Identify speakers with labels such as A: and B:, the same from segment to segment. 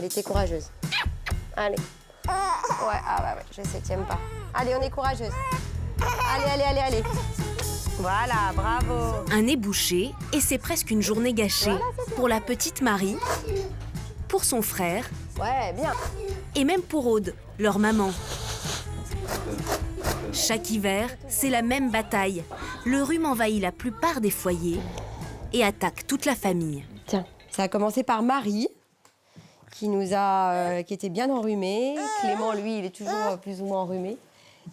A: Elle était courageuse. Allez. Ouais, ouais, je sais, tu n'aimes pas. Allez, on est courageuse. Allez. Voilà, bravo.
B: Un nez bouché et c'est presque une journée gâchée. Pour la petite Marie, pour son frère.
A: Ouais, bien.
B: Et même pour Aude, leur maman. Chaque hiver, c'est la même bataille. Le rhume envahit la plupart des foyers et attaque toute la famille.
A: Tiens, ça a commencé par Marie, qui était bien enrhumée. Clément, lui, il est toujours plus ou moins enrhumé.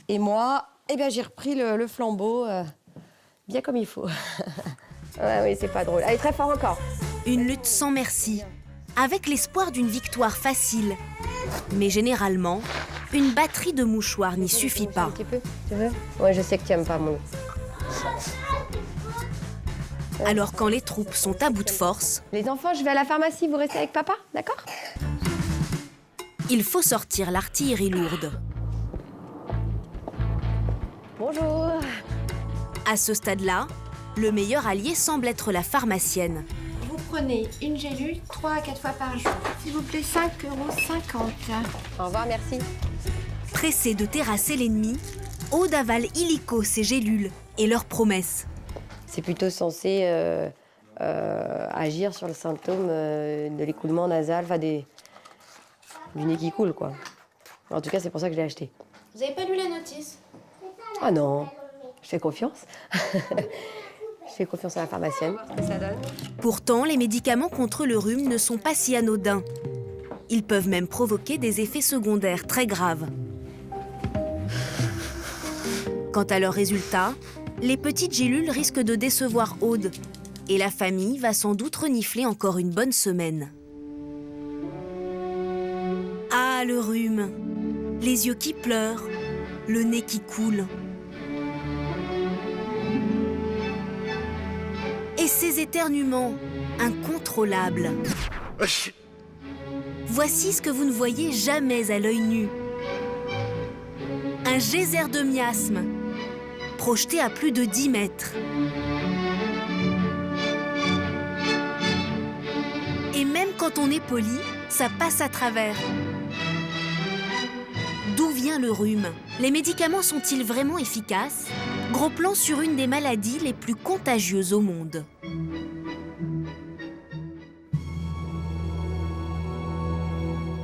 A: Et moi, j'ai repris le flambeau, bien comme il faut. Oui, c'est pas drôle. Allez, très fort encore.
B: Une lutte sans merci, avec l'espoir d'une victoire facile. Mais généralement, une batterie de mouchoirs n'y suffit pas.
A: Un petit peu, tu veux? Ouais, je sais que tu n'aimes pas mon...
B: Alors quand les troupes sont à bout de force...
A: Les enfants, je vais à la pharmacie, vous restez avec papa, d'accord?
B: Il faut sortir l'artillerie lourde.
A: Bonjour.
C: À ce stade-là, le meilleur allié semble être la pharmacienne.
D: Vous prenez une gélule 3 à 4 fois par jour. S'il vous plaît, 5,50 €.
A: Au revoir, merci.
B: Pressée de terrasser l'ennemi, Aude avale illico ses gélules et leurs promesses.
A: C'est plutôt censé agir sur le symptôme de l'écoulement nasal, enfin du nez qui coule, quoi. En tout cas, c'est pour ça que je l'ai acheté.
D: Vous avez pas lu la notice?
A: Ah non, je fais confiance. Je fais confiance à la pharmacienne. Ça donne.
B: Pourtant, les médicaments contre le rhume ne sont pas si anodins. Ils peuvent même provoquer des effets secondaires très graves. Quant à leurs résultats, les petites gélules risquent de décevoir Aude. Et la famille va sans doute renifler encore une bonne semaine. Ah, le rhume! Les yeux qui pleurent, le nez qui coule. Et ces éternuements incontrôlables. Voici ce que vous ne voyez jamais à l'œil nu. Un geyser de miasme, projeté à plus de 10 mètres. Et même quand on est poli, ça passe à travers. D'où vient le rhume? Les médicaments sont-ils vraiment efficaces? Gros plan sur une des maladies les plus contagieuses au monde.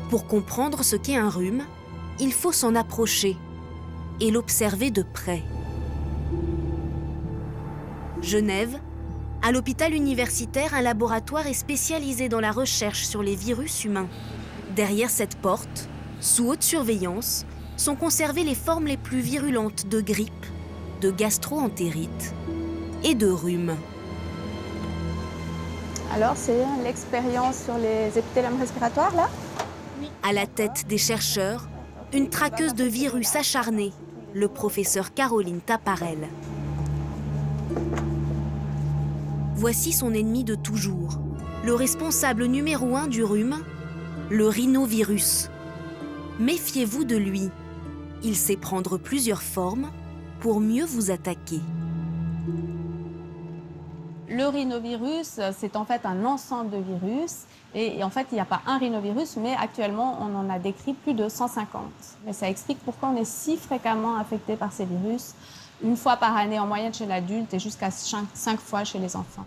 B: Pour comprendre ce qu'est un rhume, il faut s'en approcher et l'observer de près. Genève, à l'hôpital universitaire, un laboratoire est spécialisé dans la recherche sur les virus humains. Derrière cette porte, sous haute surveillance, sont conservées les formes les plus virulentes de grippe, de gastro-entérite et de rhume.
E: Alors, c'est l'expérience sur les épithéliums respiratoires, là?
B: À la tête des chercheurs, une traqueuse de virus acharnée, le professeur Caroline Taparel. Voici son ennemi de toujours, le responsable numéro 1 du rhume, le rhinovirus. Méfiez-vous de lui. Il sait prendre plusieurs formes pour mieux vous attaquer.
E: Le rhinovirus, c'est en fait un ensemble de virus. Et en fait, il n'y a pas un rhinovirus, mais actuellement, on en a décrit plus de 150. Mais ça explique pourquoi on est si fréquemment affecté par ces virus, une fois par année en moyenne chez l'adulte et jusqu'à 5 fois chez les enfants.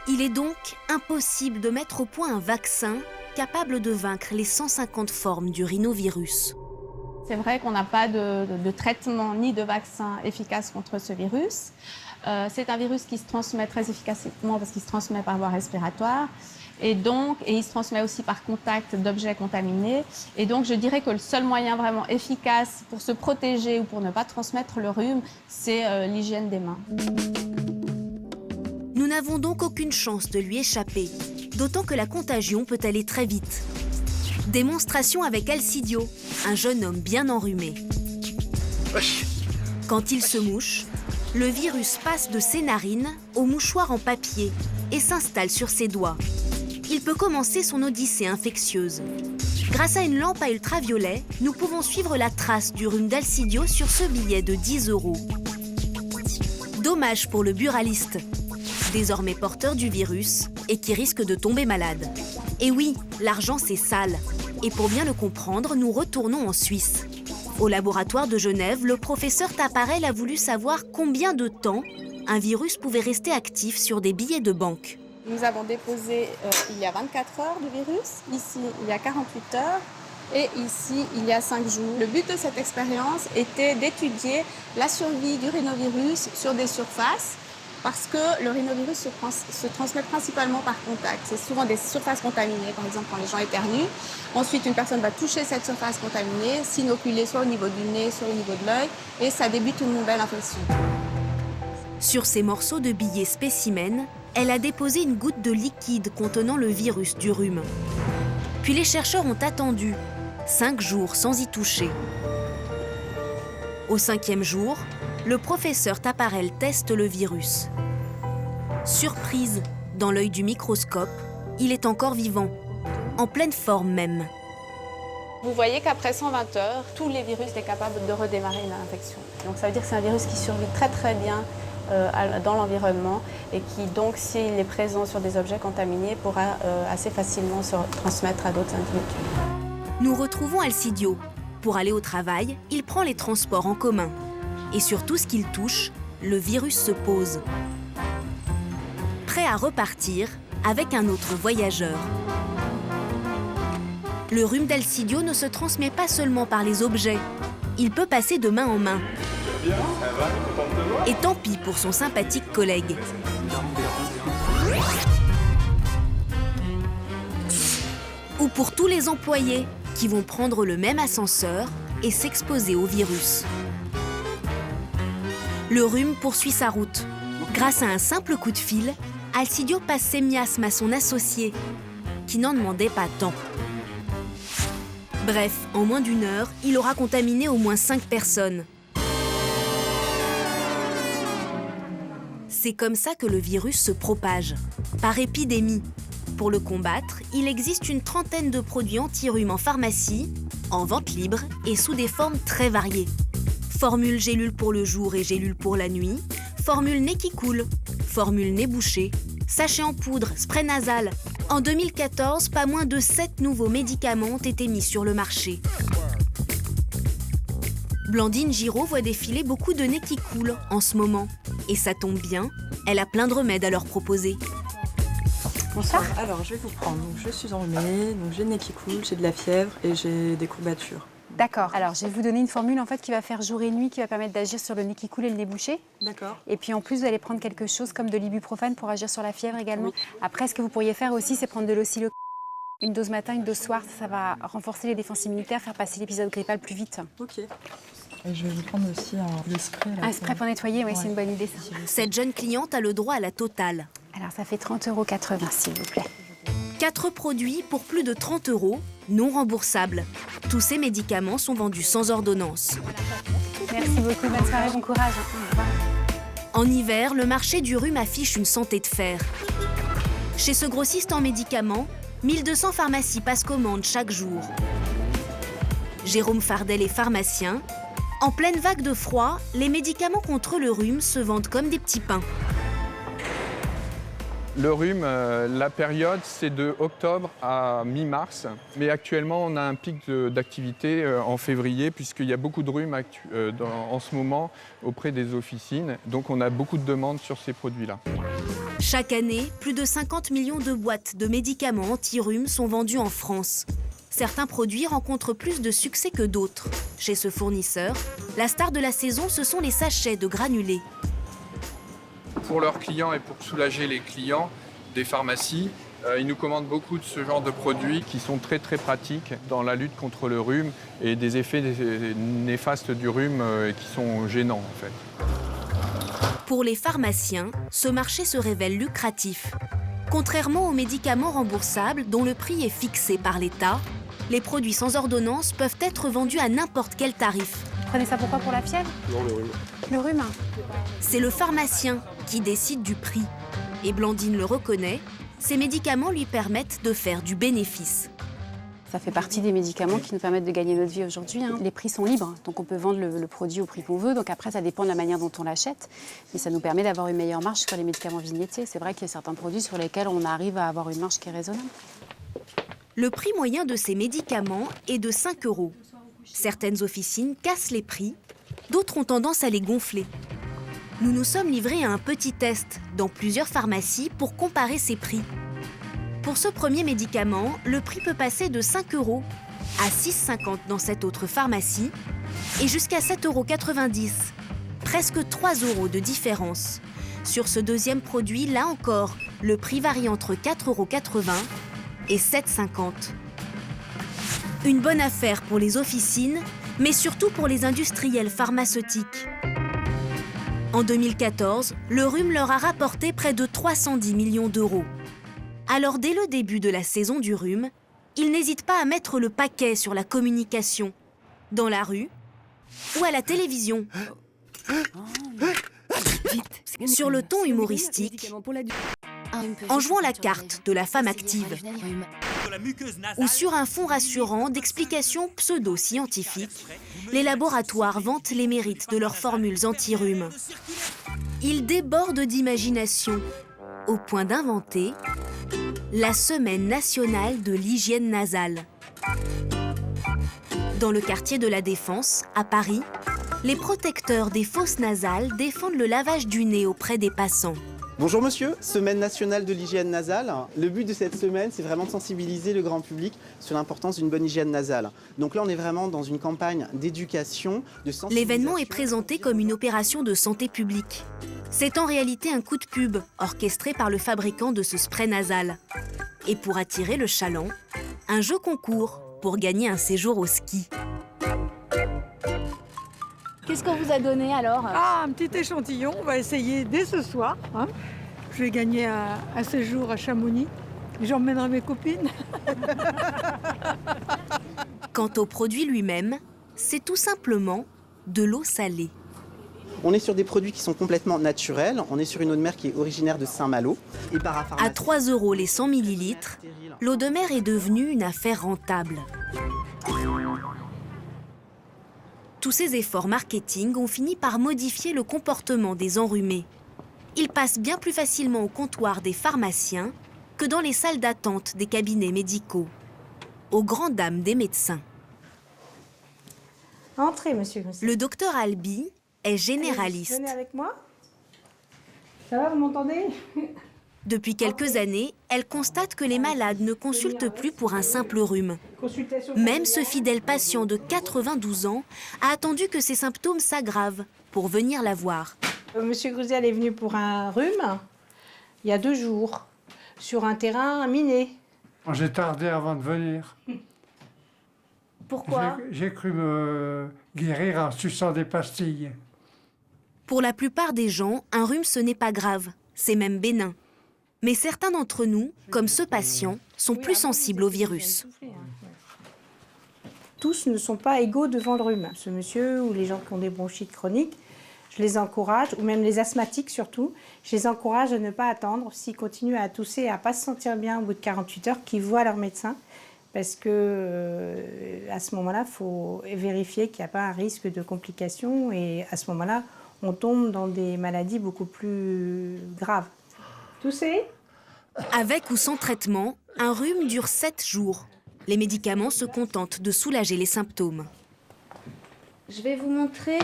B: Il est donc impossible de mettre au point un vaccin capable de vaincre les 150 formes du rhinovirus.
E: C'est vrai qu'on n'a pas de traitement ni de vaccin efficace contre ce virus. C'est un virus qui se transmet très efficacement parce qu'il se transmet par voie respiratoire. Et il se transmet aussi par contact d'objets contaminés. Et donc, je dirais que le seul moyen vraiment efficace pour se protéger ou pour ne pas transmettre le rhume, c'est l'hygiène des mains.
B: Nous n'avons donc aucune chance de lui échapper, d'autant que la contagion peut aller très vite. Démonstration avec Alcidio, un jeune homme bien enrhumé. Quand il se mouche, le virus passe de ses narines au mouchoir en papier et s'installe sur ses doigts. Il peut commencer son odyssée infectieuse. Grâce à une lampe à ultraviolet, nous pouvons suivre la trace du rhume d'Alcidio sur ce billet de 10 €. Dommage pour le buraliste. Désormais porteur du virus, et qui risquent de tomber malades. Et oui, l'argent c'est sale. Et pour bien le comprendre, nous retournons en Suisse. Au laboratoire de Genève, le professeur Taparel a voulu savoir combien de temps un virus pouvait rester actif sur des billets de banque.
E: Nous avons déposé il y a 24 heures de virus, ici il y a 48 heures et ici il y a 5 jours. Le but de cette expérience était d'étudier la survie du rhinovirus sur des surfaces parce que le rhinovirus se transmet principalement par contact. C'est souvent des surfaces contaminées, par exemple quand les gens éternuent. Ensuite, une personne va toucher cette surface contaminée, s'inoculer soit au niveau du nez, soit au niveau de l'œil et ça débute une nouvelle infection.
B: Sur ces morceaux de billets spécimens, elle a déposé une goutte de liquide contenant le virus du rhume. Puis les chercheurs ont attendu 5 jours sans y toucher. Au 5e jour, le professeur Taparel teste le virus. Surprise, dans l'œil du microscope, il est encore vivant, en pleine forme même.
E: Vous voyez qu'après 120 heures, tous les virus sont capables de redémarrer une infection. Donc ça veut dire que c'est un virus qui survit très très bien dans l'environnement et qui donc, s'il est présent sur des objets contaminés, pourra assez facilement se transmettre à d'autres individus.
B: Nous retrouvons Alcidio. Pour aller au travail, il prend les transports en commun. Et sur tout ce qu'il touche, le virus se pose. Prêt à repartir avec un autre voyageur. Le rhume d'Alcidio ne se transmet pas seulement par les objets. Il peut passer de main en main. Et tant pis pour son sympathique collègue. Ou pour tous les employés qui vont prendre le même ascenseur et s'exposer au virus. Le rhume poursuit sa route. Grâce à un simple coup de fil, Alcidio passe ses miasmes à son associé, qui n'en demandait pas tant. Bref, en moins d'1 heure, il aura contaminé au moins 5 personnes. C'est comme ça que le virus se propage, par épidémie. Pour le combattre, il existe une 30aine de produits anti-rhume en pharmacie, en vente libre et sous des formes très variées. Formule gélule pour le jour et gélule pour la nuit, formule nez qui coule, formule nez bouché, sachet en poudre, spray nasal. En 2014, pas moins de 7 nouveaux médicaments ont été mis sur le marché. Blandine Giraud voit défiler beaucoup de nez qui coulent en ce moment. Et ça tombe bien, elle a plein de remèdes à leur proposer.
F: Bonsoir. Alors, je vais vous prendre. Donc, je suis enrhumée, donc j'ai le nez qui coule, j'ai de la fièvre et j'ai des courbatures.
G: D'accord. Alors, je vais vous donner une formule en fait qui va faire jour et nuit, qui va permettre d'agir sur le nez qui coule et le nez bouché.
F: D'accord.
G: Et puis en plus, vous allez prendre quelque chose comme de l'ibuprofène pour agir sur la fièvre également.
F: Oui.
G: Après, ce que vous pourriez faire aussi, c'est prendre de l'oscillo. Une dose matin, une dose soir, ça va renforcer les défenses immunitaires, faire passer l'épisode grippal plus vite.
F: Ok. Et je vais vous prendre aussi le spray. Là,
G: Un spray pour nettoyer, oui, c'est une bonne idée ça.
B: Cette jeune cliente a le droit à la totale.
G: Alors, ça fait 30,80 € s'il vous plaît.
B: 4 produits pour plus de 30 €, non remboursables. Tous ces médicaments sont vendus sans ordonnance.
G: Merci beaucoup, bonne soirée, bon courage. Au revoir.
B: En hiver, le marché du rhume affiche une santé de fer. Chez ce grossiste en médicaments, 1200 pharmacies passent commande chaque jour. Jérôme Fardel est pharmacien. En pleine vague de froid, les médicaments contre le rhume se vendent comme des petits pains.
H: Le rhume, la période, c'est de octobre à mi-mars. Mais actuellement, on a un pic d'activité en février, puisqu'il y a beaucoup de rhume en ce moment auprès des officines. Donc, on a beaucoup de demandes sur ces produits-là.
B: Chaque année, plus de 50 millions de boîtes de médicaments anti-rhume sont vendues en France. Certains produits rencontrent plus de succès que d'autres. Chez ce fournisseur, la star de la saison, ce sont les sachets de granulés.
H: Pour leurs clients et pour soulager les clients des pharmacies, ils nous commandent beaucoup de ce genre de produits qui sont très très pratiques dans la lutte contre le rhume et des effets néfastes du rhume qui sont gênants en fait.
B: Pour les pharmaciens, ce marché se révèle lucratif. Contrairement aux médicaments remboursables dont le prix est fixé par l'État, les produits sans ordonnance peuvent être vendus à n'importe quel tarif.
G: Prenez ça pourquoi? Pour la fièvre?
H: Non, le rhume.
G: Le rhume?
B: C'est le pharmacien qui décide du prix. Et Blandine le reconnaît, ces médicaments lui permettent de faire du bénéfice.
G: Ça fait partie des médicaments qui nous permettent de gagner notre vie aujourd'hui. Les prix sont libres, donc on peut vendre le produit au prix qu'on veut. Donc après, ça dépend de la manière dont on l'achète. Mais ça nous permet d'avoir une meilleure marge sur les médicaments vignettiers. C'est vrai qu'il y a certains produits sur lesquels on arrive à avoir une marge qui est raisonnable.
B: Le prix moyen de ces médicaments est de 5 €. Certaines officines cassent les prix, d'autres ont tendance à les gonfler. Nous nous sommes livrés à un petit test dans plusieurs pharmacies pour comparer ces prix. Pour ce premier médicament, le prix peut passer de 5 € à 6,50 € dans cette autre pharmacie et jusqu'à 7,90 €, presque 3 € de différence. Sur ce deuxième produit, là encore, le prix varie entre 4,80 € et 7,50 €. Une bonne affaire pour les officines, mais surtout pour les industriels pharmaceutiques. En 2014, le rhume leur a rapporté près de 310 millions d'euros. Alors dès le début de la saison du rhume, ils n'hésitent pas à mettre le paquet sur la communication, dans la rue ou à la télévision. Sur le ton humoristique, en jouant la carte de la femme active, ou sur un fond rassurant d'explications pseudo-scientifiques, les laboratoires vantent les mérites de leurs formules anti-rhume. Ils débordent d'imagination, au point d'inventer la Semaine nationale de l'hygiène nasale. Dans le quartier de la Défense, à Paris, les protecteurs des fosses nasales défendent le lavage du nez auprès des passants.
I: Bonjour monsieur, Semaine nationale de l'hygiène nasale. Le but de cette semaine, c'est vraiment de sensibiliser le grand public sur l'importance d'une bonne hygiène nasale. Donc là, on est vraiment dans une campagne d'éducation, de sensibilisation.
B: L'événement est présenté comme une opération de santé publique. C'est en réalité un coup de pub orchestré par le fabricant de ce spray nasal. Et pour attirer le chaland, un jeu concours pour gagner un séjour au ski.
C: Qu'est-ce qu'on vous a donné alors?
J: Ah, un petit échantillon, on va essayer dès ce soir. Je vais gagner un séjour à Chamonix. J'emmènerai mes copines.
B: Quant au produit lui-même, c'est tout simplement de l'eau salée.
I: On est sur des produits qui sont complètement naturels. On est sur une eau de mer qui est originaire de Saint-Malo. Et
B: à 3 € les 100 ml, l'eau de mer est devenue une affaire rentable. Tous ces efforts marketing ont fini par modifier le comportement des enrhumés. Ils passent bien plus facilement au comptoir des pharmaciens que dans les salles d'attente des cabinets médicaux, aux grandes dames des médecins.
K: Entrez, monsieur.
B: Le docteur Albi est généraliste.
K: Venez avec moi. Ça va, vous m'entendez?
B: Depuis quelques années, elle constate que les malades ne consultent plus pour un simple rhume. Même ce fidèle patient de 92 ans a attendu que ses symptômes s'aggravent pour venir la voir.
K: Monsieur Grusial est venu pour un rhume il y a 2 jours, sur un terrain miné.
L: J'ai tardé avant de venir.
K: Pourquoi?
L: J'ai cru me guérir en suçant des pastilles.
B: Pour la plupart des gens, un rhume, ce n'est pas grave, c'est même bénin. Mais certains d'entre nous, comme ce patient, sont plus sensibles au virus.
K: Tous ne sont pas égaux devant le rhume. Ce monsieur ou les gens qui ont des bronchites chroniques, je les encourage, ou même les asthmatiques surtout, je les encourage à ne pas attendre s'ils continuent à tousser et à ne pas se sentir bien au bout de 48 heures, qu'ils voient leur médecin. Parce que à ce moment-là, il faut vérifier qu'il n'y a pas un risque de complications. Et à ce moment-là, on tombe dans des maladies beaucoup plus graves. Toussez?
B: Avec ou sans traitement, un rhume dure 7 jours. Les médicaments se contentent de soulager les symptômes.
C: Je vais vous montrer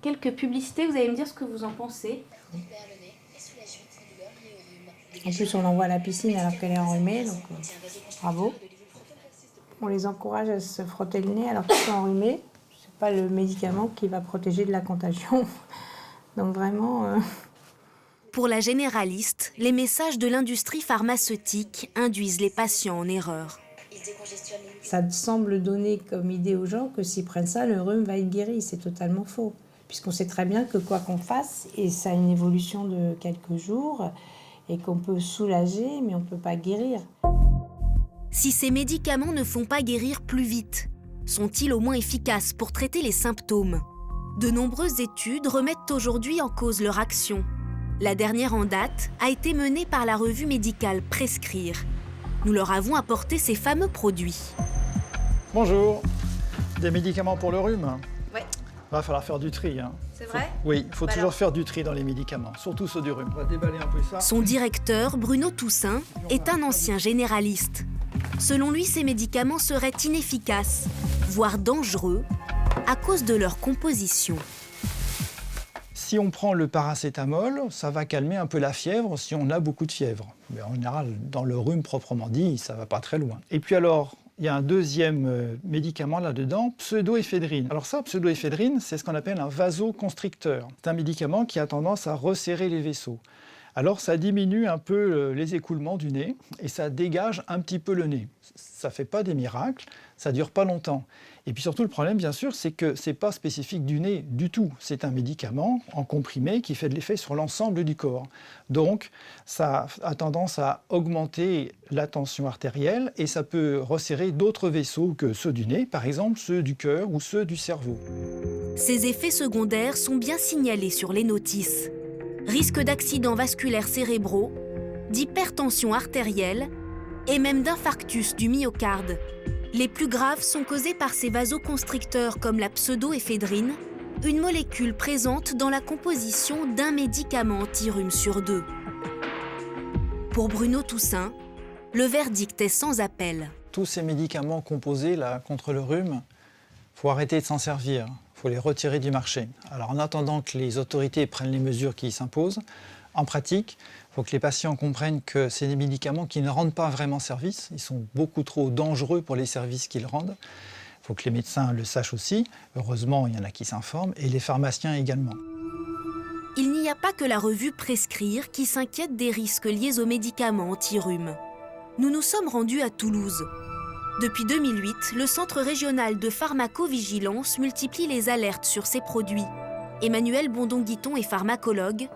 C: quelques publicités, vous allez me dire ce que vous en pensez.
K: En plus, on l'envoie à la piscine alors qu'elle est enrhumée, donc bravo. On les encourage à se frotter le nez alors qu'ils sont enrhumés. Ce n'est pas le médicament qui va protéger de la contagion. Donc vraiment...
B: Pour la généraliste, les messages de l'industrie pharmaceutique induisent les patients en erreur.
K: Ça semble donner comme idée aux gens que s'ils prennent ça, le rhume va être guéri. C'est totalement faux. Puisqu'on sait très bien que quoi qu'on fasse, et ça a une évolution de quelques jours, et qu'on peut soulager, mais on ne peut pas guérir.
B: Si ces médicaments ne font pas guérir plus vite, sont-ils au moins efficaces pour traiter les symptômes? De nombreuses études remettent aujourd'hui en cause leur action. La dernière en date a été menée par la revue médicale Prescrire. Nous leur avons apporté ces fameux produits.
M: Bonjour. Des médicaments pour le rhume?
C: Ouais.
M: Va falloir faire du tri.
C: C'est vrai?
M: Oui, il faut
C: Bah
M: toujours
C: alors.
M: faire du tri dans les médicaments, surtout ceux du rhume. On va déballer un peu ça.
B: Son directeur, Bruno Toussaint, est un ancien généraliste. Selon lui, ces médicaments seraient inefficaces, voire dangereux, à cause de leur composition.
M: Si on prend le paracétamol, ça va calmer un peu la fièvre si on a beaucoup de fièvre. Mais en général, dans le rhume proprement dit, ça ne va pas très loin. Et puis alors, il y a un deuxième médicament là-dedans, pseudoéphédrine. Alors ça, pseudoéphédrine, c'est ce qu'on appelle un vasoconstricteur. C'est un médicament qui a tendance à resserrer les vaisseaux. Alors ça diminue un peu les écoulements du nez et ça dégage un petit peu le nez. Ça ne fait pas des miracles, ça ne dure pas longtemps. Et puis surtout, le problème, bien sûr, c'est que ce n'est pas spécifique du nez du tout. C'est un médicament en comprimé qui fait de l'effet sur l'ensemble du corps. Donc, ça a tendance à augmenter la tension artérielle et ça peut resserrer d'autres vaisseaux que ceux du nez, par exemple ceux du cœur ou ceux du cerveau.
B: Ces effets secondaires sont bien signalés sur les notices. Risque d'accidents vasculaires cérébraux, d'hypertension artérielle et même d'infarctus du myocarde. Les plus graves sont causés par ces vasoconstricteurs comme la pseudoéphédrine, une molécule présente dans la composition d'un médicament anti-rhume sur 2. Pour Bruno Toussaint, le verdict est sans appel.
M: Tous ces médicaments composés là, contre le rhume, il faut arrêter de s'en servir. Il faut les retirer du marché. Alors en attendant que les autorités prennent les mesures qui s'imposent, en pratique, il faut que les patients comprennent que c'est des médicaments qui ne rendent pas vraiment service. Ils sont beaucoup trop dangereux pour les services qu'ils rendent. Il faut que les médecins le sachent aussi. Heureusement, il y en a qui s'informent, et les pharmaciens également.
B: Il n'y a pas que la revue Prescrire qui s'inquiète des risques liés aux médicaments anti-rhume. Nous nous sommes rendus à Toulouse. Depuis 2008, le Centre régional de pharmacovigilance multiplie les alertes sur ces produits. Emmanuelle Bondon-Guiton est pharmacologue.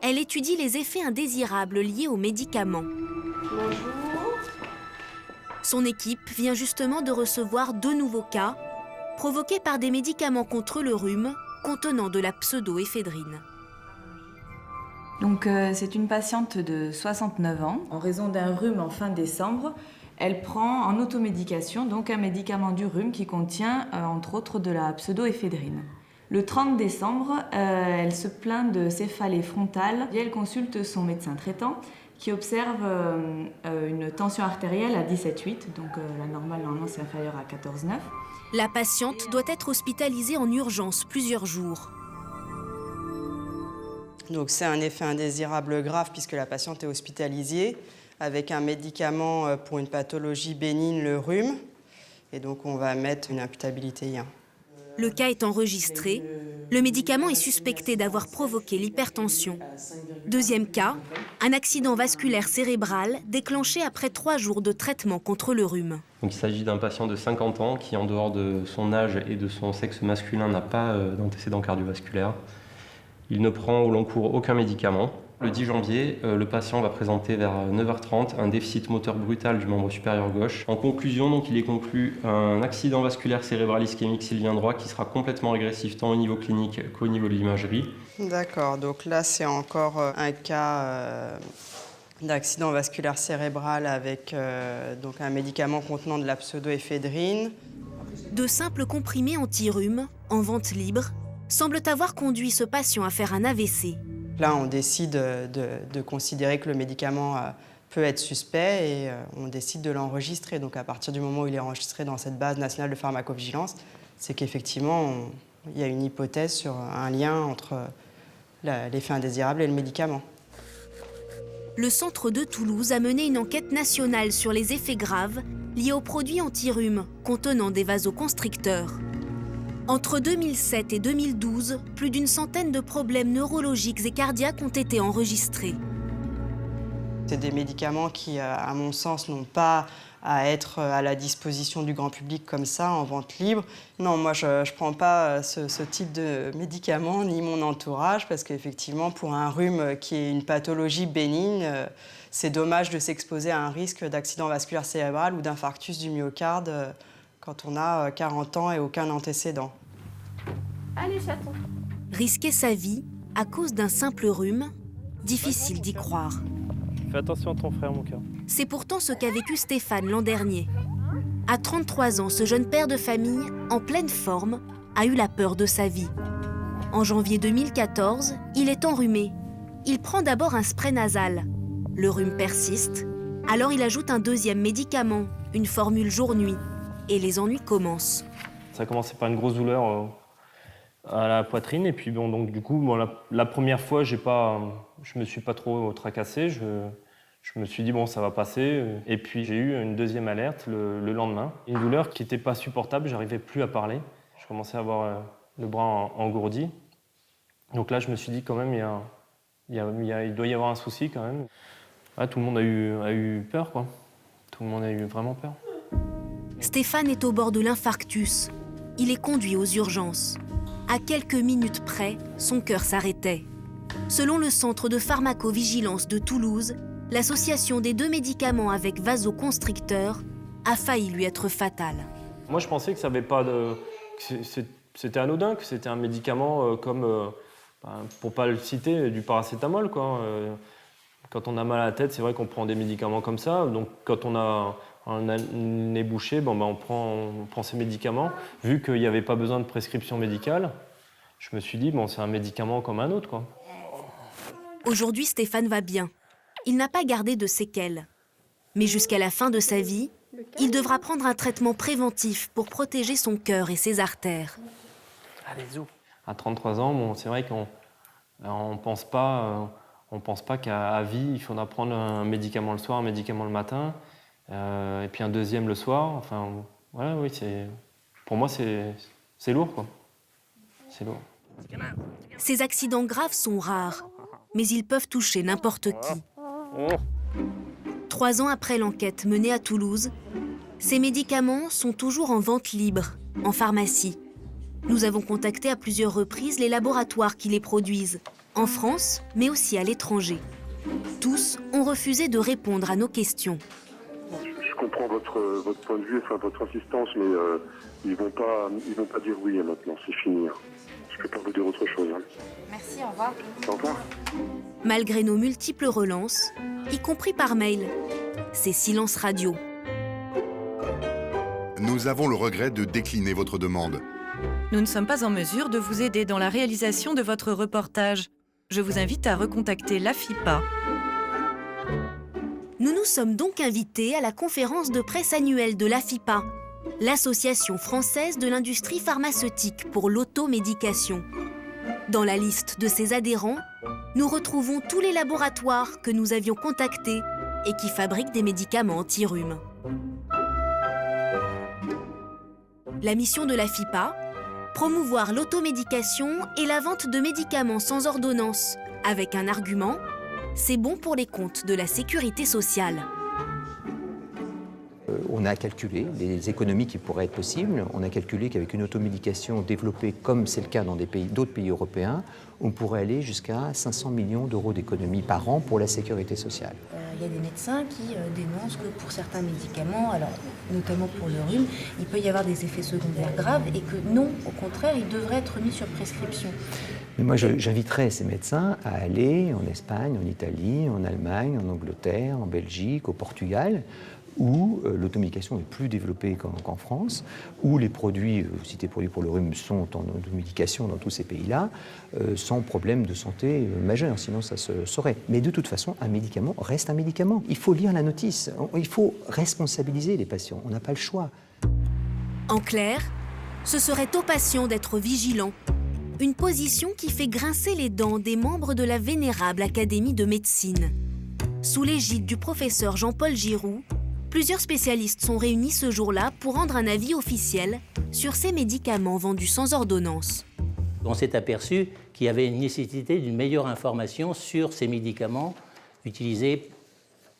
B: Elle étudie les effets indésirables liés aux médicaments.
C: Bonjour.
B: Son équipe vient justement de recevoir 2 nouveaux cas provoqués par des médicaments contre le rhume contenant de la pseudoéphédrine.
N: Donc, c'est une patiente de 69 ans. En raison d'un rhume en fin décembre, elle prend en automédication donc un médicament du rhume qui contient entre autres de la pseudoéphédrine. Le 30 décembre, elle se plaint de céphalée frontale et elle consulte son médecin traitant qui observe une tension artérielle à 17,8, donc la normale normalement c'est inférieur à 14,9.
B: La patiente doit être hospitalisée en urgence plusieurs jours.
O: Donc c'est un effet indésirable grave puisque la patiente est hospitalisée avec un médicament pour une pathologie bénigne, le rhume. Et donc on va mettre une imputabilité I1.
B: Le cas est enregistré. Le médicament est suspecté d'avoir provoqué l'hypertension. Deuxième cas, un accident vasculaire cérébral déclenché après 3 jours de traitement contre le rhume.
P: Donc, il s'agit d'un patient de 50 ans qui, en dehors de son âge et de son sexe masculin, n'a pas d'antécédent cardiovasculaire. Il ne prend au long cours aucun médicament. Le 10 janvier, le patient va présenter vers 9h30 un déficit moteur brutal du membre supérieur gauche. En conclusion, donc, il est conclu un accident vasculaire cérébral ischémique sylvien droit qui sera complètement régressif tant au niveau clinique qu'au niveau de l'imagerie.
O: D'accord, donc là c'est encore un cas d'accident vasculaire cérébral avec donc un médicament contenant de la pseudoéphédrine.
B: De simples comprimés anti-rhume, en vente libre, semblent avoir conduit ce patient à faire un AVC.
O: Là, on décide de considérer que le médicament peut être suspect et on décide de l'enregistrer. Donc à partir du moment où il est enregistré dans cette base nationale de pharmacovigilance, c'est qu'effectivement, il y a une hypothèse sur un lien entre l'effet indésirable et le médicament.
B: Le centre de Toulouse a mené une enquête nationale sur les effets graves liés aux produits anti-rhume contenant des vasoconstricteurs. Entre 2007 et 2012, plus d'une centaine de problèmes neurologiques et cardiaques ont été enregistrés.
O: C'est des médicaments qui, à mon sens, n'ont pas à être à la disposition du grand public comme ça, en vente libre. Non, moi, je ne prends pas ce type de médicaments, ni mon entourage, parce qu'effectivement, pour un rhume qui est une pathologie bénigne, c'est dommage de s'exposer à un risque d'accident vasculaire cérébral ou d'infarctus du myocarde quand on a 40 ans et aucun antécédent.
C: Allez, chaton.
B: Risquer sa vie à cause d'un simple rhume, difficile d'y croire.
Q: Fais attention à ton frère, mon cœur.
B: C'est pourtant ce qu'a vécu Stéphane l'an dernier. À 33 ans, ce jeune père de famille, en pleine forme, a eu la peur de sa vie. En janvier 2014, il est enrhumé. Il prend d'abord un spray nasal. Le rhume persiste, alors il ajoute un deuxième médicament, une formule jour-nuit. Et les ennuis commencent.
Q: Ça a commencé par une grosse douleur à la poitrine. Et puis bon, donc du coup, bon, la première fois, je me suis pas trop tracassé. Je me suis dit, bon, ça va passer. Et puis j'ai eu une deuxième alerte le lendemain. Une douleur qui n'était pas supportable, j'arrivais plus à parler. Je commençais à avoir le bras engourdi. Donc là, je me suis dit, quand même, il doit y avoir un souci quand même. Ouais, tout le monde a eu peur, quoi. Tout le monde a eu vraiment peur.
B: Stéphane est au bord de l'infarctus. Il est conduit aux urgences. À quelques minutes près, son cœur s'arrêtait. Selon le Centre de pharmacovigilance de Toulouse, l'association des deux médicaments avec vasoconstricteur a failli lui être fatale.
Q: Moi, je pensais que ça avait pas de... C'était anodin, que c'était un médicament comme, pour pas le citer, du paracétamol, quoi. Quand on a mal à la tête, c'est vrai qu'on prend des médicaments comme ça. Donc, quand on a un nez bouché, on prend ces médicaments. Vu qu'il n'y avait pas besoin de prescription médicale, je me suis dit, c'est un médicament comme un autre, quoi.
B: Aujourd'hui, Stéphane va bien. Il n'a pas gardé de séquelles. Mais jusqu'à la fin de sa vie, il devra prendre un traitement préventif pour protéger son cœur et ses artères.
Q: Allez, zou. À 33 ans, c'est vrai qu'on ne pense pas qu'à vie, il faudra prendre un médicament le soir, un médicament le matin, et puis un deuxième le soir. Enfin, voilà, oui, pour moi, c'est lourd, quoi. C'est lourd.
B: Ces accidents graves sont rares, mais ils peuvent toucher n'importe qui. 3 ans après l'enquête menée à Toulouse, ces médicaments sont toujours en vente libre, en pharmacie. Nous avons contacté à plusieurs reprises les laboratoires qui les produisent, en France, mais aussi à l'étranger. Tous ont refusé de répondre à nos questions.
R: Je comprends votre point de vue, enfin votre insistance, mais ils vont pas dire oui maintenant, c'est fini. Je peux pas vous dire autre chose.
D: Merci, au revoir.
R: Au revoir.
B: Malgré nos multiples relances, y compris par mail, c'est silence radio.
S: Nous avons le regret de décliner votre demande.
T: Nous ne sommes pas en mesure de vous aider dans la réalisation de votre reportage. Je vous invite à recontacter l'AFIPA.
B: Nous nous sommes donc invités à la conférence de presse annuelle de l'AFIPA, l'Association française de l'industrie pharmaceutique pour l'automédication. Dans la liste de ses adhérents, nous retrouvons tous les laboratoires que nous avions contactés et qui fabriquent des médicaments anti-rhume. La mission de l'AFIPA, promouvoir l'automédication et la vente de médicaments sans ordonnance, avec un argument, c'est bon pour les comptes de la sécurité sociale.
U: On a calculé les économies qui pourraient être possibles. On a calculé qu'avec une automédication développée comme c'est le cas dans d'autres pays européens, on pourrait aller jusqu'à 500 millions d'euros d'économies par an pour la sécurité sociale.
V: Il y a des médecins qui dénoncent que pour certains médicaments, alors notamment pour le rhume, il peut y avoir des effets secondaires graves et que non, au contraire, ils devraient être mis sur prescription.
U: Mais moi, j'inviterais ces médecins à aller en Espagne, en Italie, en Allemagne, en Angleterre, en Belgique, au Portugal, où l'automédication est plus développée qu'en France, où les produits, cités produits pour le rhume, sont en automédication dans tous ces pays-là, sans problème de santé majeur, sinon ça se saurait. Mais de toute façon, un médicament reste un médicament. Il faut lire la notice, il faut responsabiliser les patients, on n'a pas le choix.
B: En clair, ce serait aux patients d'être vigilants. Une position qui fait grincer les dents des membres de la vénérable Académie de médecine. Sous l'égide du professeur Jean-Paul Giroux, plusieurs spécialistes sont réunis ce jour-là pour rendre un avis officiel sur ces médicaments vendus sans ordonnance.
W: On s'est aperçu qu'il y avait une nécessité d'une meilleure information sur ces médicaments utilisés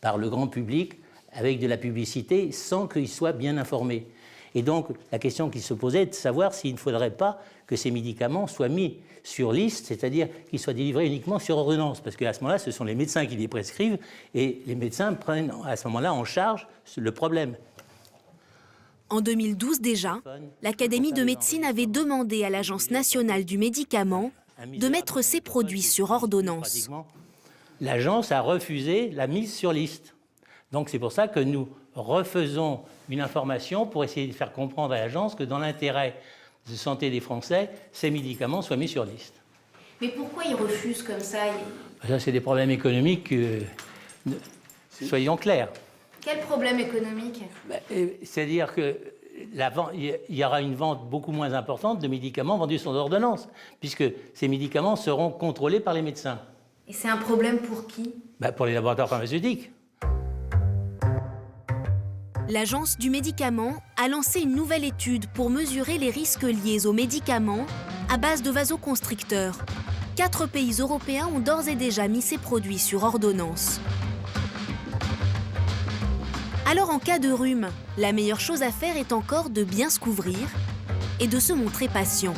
W: par le grand public avec de la publicité sans qu'ils soient bien informés. Et donc, la question qui se posait est de savoir s'il ne faudrait pas que ces médicaments soient mis sur liste, c'est-à-dire qu'ils soient délivrés uniquement sur ordonnance, parce qu'à ce moment-là, ce sont les médecins qui les prescrivent, et les médecins prennent à ce moment-là en charge le problème.
B: En 2012 déjà, l'Académie de médecine avait demandé à l'Agence nationale du médicament de mettre ces produits sur ordonnance.
W: l'agence a refusé la mise sur liste. Donc c'est pour ça que nous refaisons une information pour essayer de faire comprendre à l'agence que dans l'intérêt de santé des Français, ces médicaments soient mis sur liste.
C: Mais pourquoi ils refusent comme ça?
W: Ça, c'est des problèmes économiques, soyons clairs.
C: Quel problème économique?
W: C'est-à-dire qu'il y aura une vente beaucoup moins importante de médicaments vendus sans ordonnance, puisque ces médicaments seront contrôlés par les médecins.
C: Et c'est un problème pour qui?
W: Pour les laboratoires pharmaceutiques.
B: L'Agence du médicament a lancé une nouvelle étude pour mesurer les risques liés aux médicaments à base de vasoconstricteurs. 4 pays européens ont d'ores et déjà mis ces produits sur ordonnance. Alors en cas de rhume, la meilleure chose à faire est encore de bien se couvrir et de se montrer patient.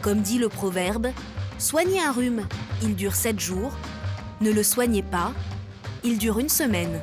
B: Comme dit le proverbe, soignez un rhume, il dure 7 jours. Ne le soignez pas, il dure 1 semaine.